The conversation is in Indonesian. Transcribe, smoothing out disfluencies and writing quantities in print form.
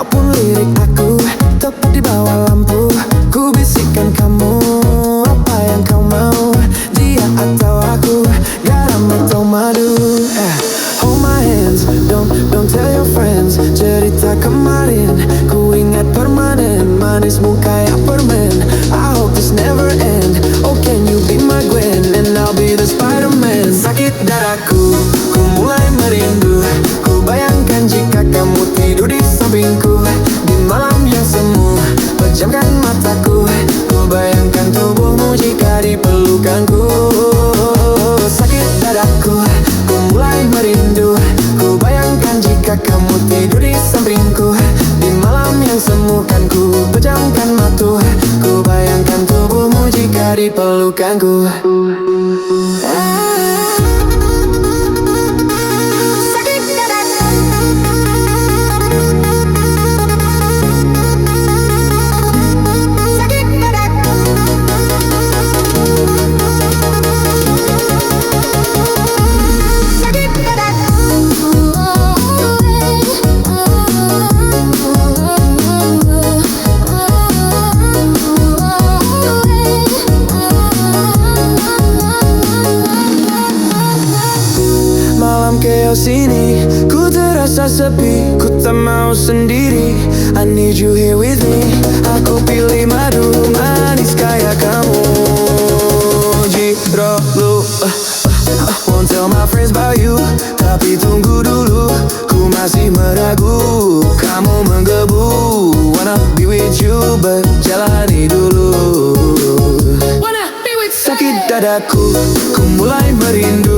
Walaupun lirik aku tepat di bawah lampu, ku bisikkan kamu apa yang kau mau. Dia atau aku, garam atau madu. Hold my hands, don't tell your friends. Cerita kemarin, ku ingat permanen. Manismu kayak permen, I hope this never end. Oh can you be my Gwen, and I'll be the Spider-Man. Sakit dadaku, ku mulai merindu. Ku bayangkan jika kamu tidur di sampingku. Di malam yang semu, pejamkan mataku. Ku bayangkan tubuhmu jika di pelukanku. Sakit dadaku, ku mulai merindu. Ku bayangkan jika kamu tidur di sampingku. Di malam yang semu kan ku pejamkan mata. Ku bayangkan tubuhmu jika di pelukanku. Malam chaos ini, ku terasa sepi. Ku tak mau sendiri, I need you here with me. Aku pilih madu, manis kayak kamu. Jiro lu won't tell my friends about you, tapi tunggu dulu, ku masih meragu. Kamu menggebu, wanna be with you, but jalani dulu. Sakit dadaku, ku mulai merindu.